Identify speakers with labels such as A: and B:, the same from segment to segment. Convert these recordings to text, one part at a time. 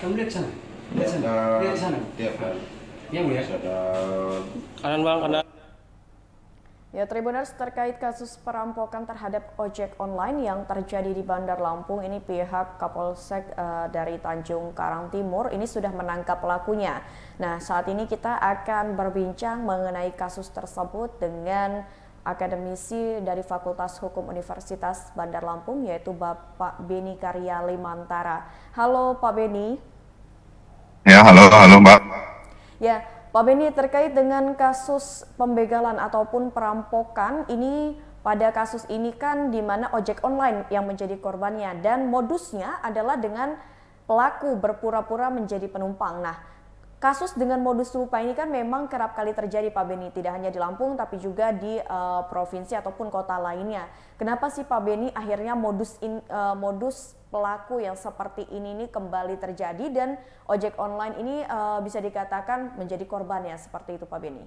A: Kamu lihat sana. Lihat sana. Lihat sana.
B: Iya, Pak.
A: Ya, Bu ya.
B: Ada
C: Kanan bang, kanan.
D: Ya, Tribuners, terkait kasus perampokan terhadap ojek online yang terjadi di Bandar Lampung, ini pihak Kapolsek dari Tanjung Karang Timur ini sudah menangkap pelakunya. Nah, saat ini kita akan berbincang mengenai kasus tersebut dengan akademisi dari Fakultas Hukum Universitas Bandar Lampung, yaitu Bapak Beni Karya Limantara. Halo Pak Beni.
B: Ya, halo Mbak.
D: Ya, Pak Beni, terkait dengan kasus pembegalan ataupun perampokan, ini pada kasus ini kan di mana ojek online yang menjadi korbannya dan modusnya adalah dengan pelaku berpura-pura menjadi penumpang. Nah, kasus dengan modus serupa ini kan memang kerap kali terjadi Pak Beni, tidak hanya di Lampung tapi juga di provinsi ataupun kota lainnya. Kenapa sih Pak Beni akhirnya modus pelaku yang seperti ini kembali terjadi dan ojek online ini bisa dikatakan menjadi korbannya, seperti itu Pak Beni?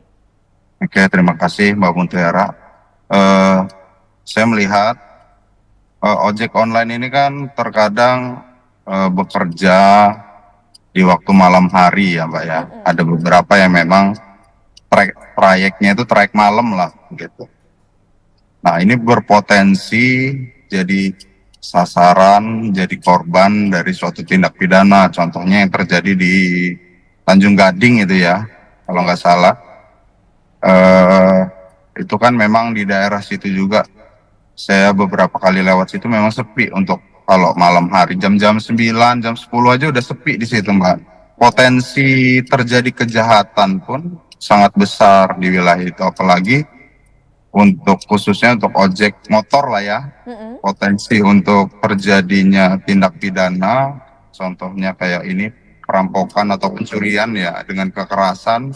B: Oke, terima kasih Mbak Muntiara. Eh, saya melihat ojek online ini kan terkadang bekerja di waktu malam hari ya Mbak ya. Ada beberapa yang memang trayeknya itu trayek malam lah gitu. Nah, ini berpotensi jadi sasaran, jadi korban dari suatu tindak pidana. Contohnya yang terjadi di Tanjung Gading itu ya, kalau nggak salah. eh itu kan memang di daerah situ juga. Saya beberapa kali lewat situ memang sepi untuk kalau malam hari jam-jam 9, jam 10 aja udah sepi di situ, Mbak. Potensi terjadi kejahatan pun sangat besar di wilayah itu, apalagi untuk khususnya untuk ojek motor lah ya. Potensi untuk terjadinya tindak pidana, contohnya kayak ini perampokan atau pencurian ya dengan kekerasan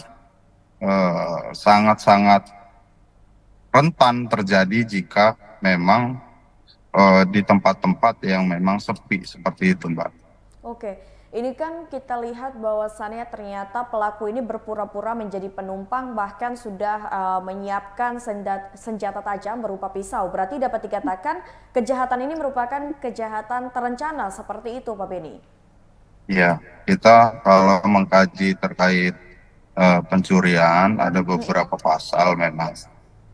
B: sangat-sangat rentan terjadi jika memang di tempat-tempat yang memang sepi seperti itu, Mbak.
D: Oke, ini kan kita lihat bahwasannya ternyata pelaku ini berpura-pura menjadi penumpang, bahkan sudah menyiapkan senjata tajam berupa pisau. Berarti dapat dikatakan kejahatan ini merupakan kejahatan terencana, seperti itu Pak Beni?
B: Iya, kita kalau mengkaji terkait pencurian ada beberapa pasal memang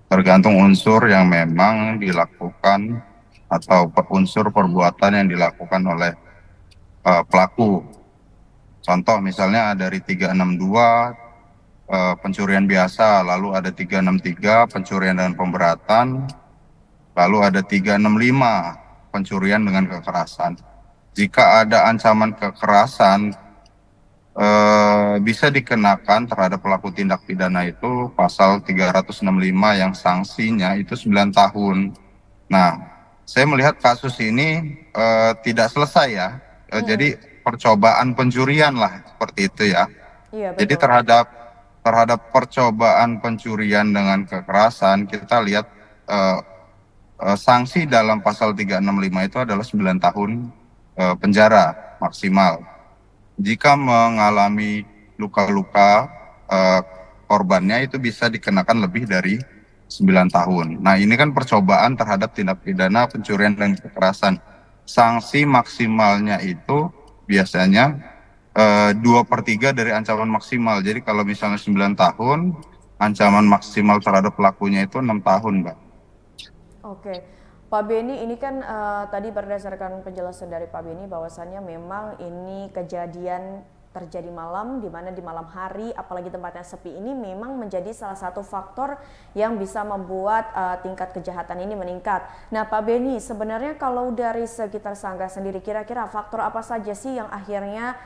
B: tergantung unsur yang memang dilakukan atau unsur perbuatan yang dilakukan oleh pelaku. Contoh misalnya dari 362 pencurian biasa, lalu ada 363 pencurian dengan pemberatan, lalu ada 365 pencurian dengan kekerasan. Jika ada ancaman kekerasan bisa dikenakan terhadap pelaku tindak pidana itu pasal 365 yang sanksinya itu 9 tahun. Nah, saya melihat kasus ini tidak selesai ya. Jadi percobaan pencurian lah seperti itu ya.
D: Iya,
B: Jadi
D: betul.
B: terhadap percobaan pencurian dengan kekerasan kita lihat sanksi dalam pasal 365 itu adalah 9 tahun penjara maksimal. Jika mengalami luka-luka korbannya itu bisa dikenakan lebih dari 9 tahun. Nah, ini kan percobaan terhadap tindak pidana pencurian dan kekerasan. Sanksi maksimalnya itu biasanya 2/3 dari ancaman maksimal. Jadi kalau misalnya 9 tahun, ancaman maksimal terhadap pelakunya itu 6 tahun, Mbak.
D: Oke, Pak Beni, ini kan tadi berdasarkan penjelasan dari Pak Beni bahwasannya memang ini kejadian terjadi malam, di mana di malam hari apalagi tempatnya sepi ini memang menjadi salah satu faktor yang bisa membuat tingkat kejahatan ini meningkat. Nah Pak Beni, sebenarnya kalau dari sekitar Sangga sendiri kira-kira faktor apa saja sih yang akhirnya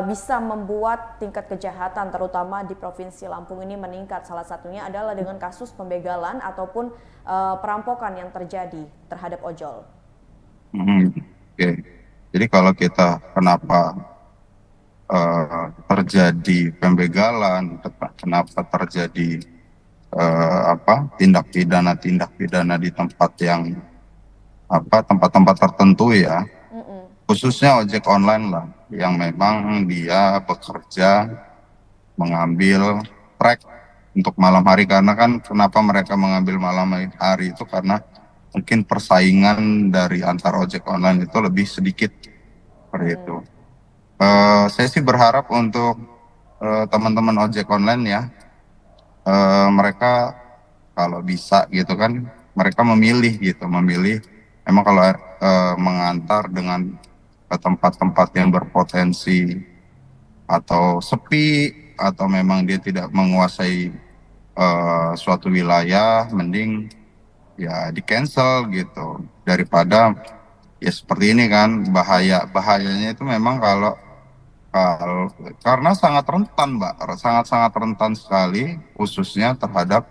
D: bisa membuat tingkat kejahatan terutama di Provinsi Lampung ini meningkat? Salah satunya adalah dengan kasus pembegalan ataupun perampokan yang terjadi terhadap ojol.
B: Oke. Jadi kalau kita kenapa terjadi pembegalan, kenapa terjadi tindak pidana di tempat yang tempat-tempat tertentu ya, khususnya ojek online lah, yang memang dia bekerja mengambil trek untuk malam hari. Karena kan kenapa mereka mengambil malam hari itu karena mungkin persaingan dari antar ojek online itu lebih sedikit seperti itu. Saya sih berharap untuk teman-teman ojek online ya, mereka kalau bisa gitu kan, mereka memilih gitu, memilih. Emang kalau mengantar dengan ke tempat-tempat yang berpotensi atau sepi atau memang dia tidak menguasai suatu wilayah, mending ya di cancel gitu daripada ya seperti ini kan. Bahayanya itu memang kalau karena sangat rentan Mbak, sangat-sangat rentan sekali khususnya terhadap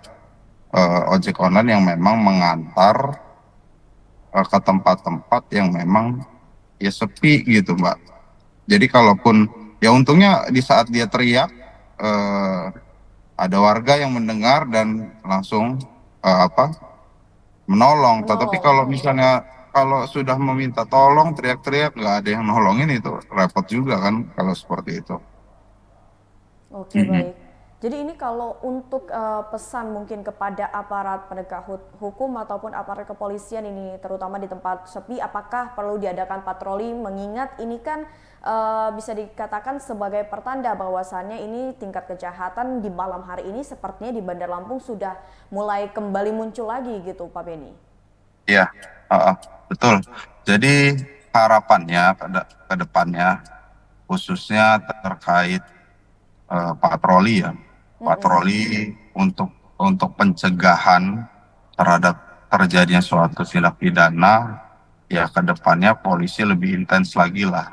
B: ojek online yang memang mengantar ke tempat-tempat yang memang ya sepi gitu Mbak. Jadi kalaupun ya untungnya di saat dia teriak eh, ada warga yang mendengar dan langsung apa menolong. Tetapi
D: Menolong.
B: kalau misalnya kalau sudah meminta tolong teriak-teriak nggak ada yang nolongin, itu repot juga kan kalau seperti itu.
D: Oke,
B: Mm-mm.
D: baik. Jadi ini kalau untuk pesan mungkin kepada aparat penegak hukum ataupun aparat kepolisian ini terutama di tempat sepi, apakah perlu diadakan patroli mengingat ini kan bisa dikatakan sebagai pertanda bahwasannya ini tingkat kejahatan di malam hari ini sepertinya di Bandar Lampung sudah mulai kembali muncul lagi gitu Pak Beni.
B: Iya, betul. Jadi harapannya ke depannya khususnya terkait patroli ya,
D: Mm-mm.
B: patroli untuk pencegahan terhadap terjadinya suatu tindak pidana, ya ke depannya polisi lebih intens lagi lah,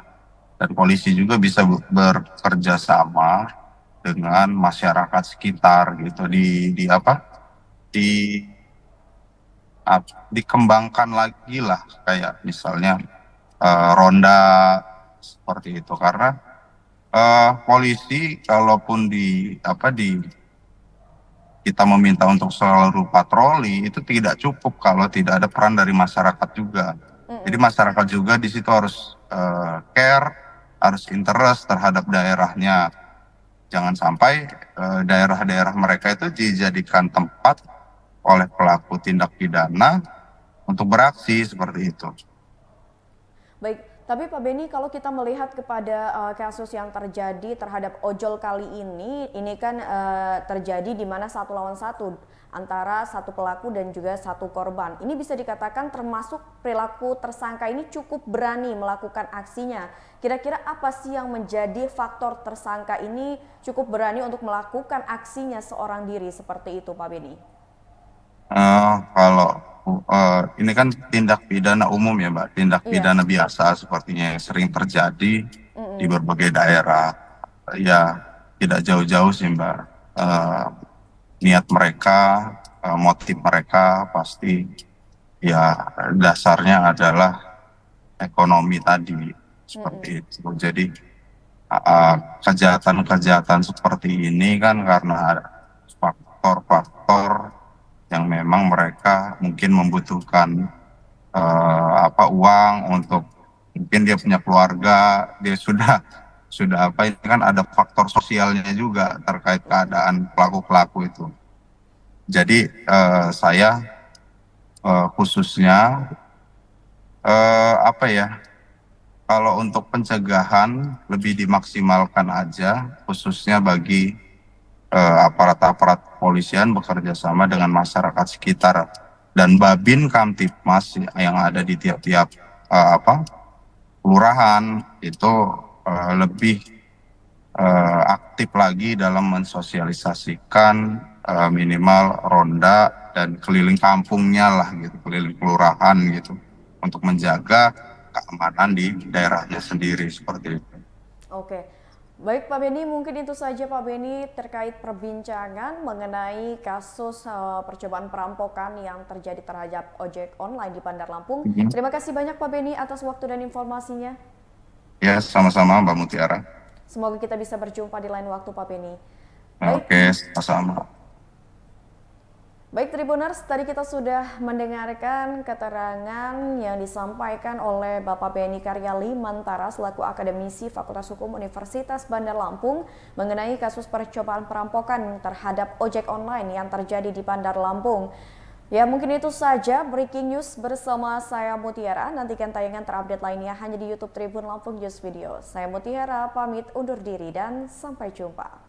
B: dan polisi juga bisa bekerja sama dengan masyarakat sekitar gitu di apa di dikembangkan lagi lah, kayak misalnya ronda seperti itu. Karena polisi kalaupun di kita meminta untuk selalu patroli itu tidak cukup kalau tidak ada peran dari masyarakat juga. Jadi
D: Mm-mm.
B: masyarakat juga di situ harus care, harus interest terhadap daerahnya. Jangan sampai daerah-daerah mereka itu dijadikan tempat oleh pelaku tindak pidana untuk beraksi seperti itu.
D: Baik, tapi Pak Beni kalau kita melihat kepada kasus yang terjadi terhadap ojol kali ini kan terjadi di mana satu lawan satu antara satu pelaku dan juga satu korban. Ini bisa dikatakan termasuk perilaku tersangka ini cukup berani melakukan aksinya. Kira-kira apa sih yang menjadi faktor tersangka ini cukup berani untuk melakukan aksinya seorang diri seperti itu Pak Beni?
B: Kalau ini kan tindak pidana umum ya Mbak, tindak
D: Iya.
B: pidana biasa sepertinya yang sering terjadi di
D: Mm-mm.
B: berbagai daerah. Ya tidak jauh-jauh sih Mbak. Eh, Niat mereka, motif mereka pasti ya dasarnya adalah ekonomi tadi
D: Mm-mm.
B: seperti itu. Jadi kejahatan-kejahatan seperti ini kan karena ada faktor-faktor yang memang mereka mungkin membutuhkan uang untuk, mungkin dia punya keluarga, dia sudah apa, ini kan ada faktor sosialnya juga terkait keadaan pelaku-pelaku itu. Jadi saya khususnya apa ya, kalau untuk pencegahan lebih dimaksimalkan aja, khususnya bagi aparat-aparat kepolisian bekerja sama dengan masyarakat sekitar dan Babin Kamtipmas yang ada di tiap-tiap kelurahan itu lebih aktif lagi dalam mensosialisasikan minimal ronda dan keliling kampungnya lah gitu, keliling kelurahan gitu, untuk menjaga keamanan di daerahnya sendiri seperti itu.
D: Oke, baik Pak Beni, mungkin itu saja Pak Beni terkait perbincangan mengenai kasus percobaan perampokan yang terjadi terhadap ojek online di Bandar Lampung.
B: Mhm.
D: Terima kasih banyak Pak Beni atas waktu dan informasinya.
B: Ya, sama-sama Mbak Mutiara.
D: Semoga kita bisa berjumpa di lain waktu Pak Beni. Baik,
B: Oke, sama-sama.
D: Baik Tribuners, tadi kita sudah mendengarkan keterangan yang disampaikan oleh Bapak Beni Karyali Mantara selaku akademisi Fakultas Hukum Universitas Bandar Lampung mengenai kasus percobaan perampokan terhadap ojek online yang terjadi di Bandar Lampung. Ya, mungkin itu saja breaking news bersama saya Mutiara. Nantikan tayangan terupdate lainnya hanya di YouTube Tribun Lampung News Video. Saya Mutiara pamit undur diri dan sampai jumpa.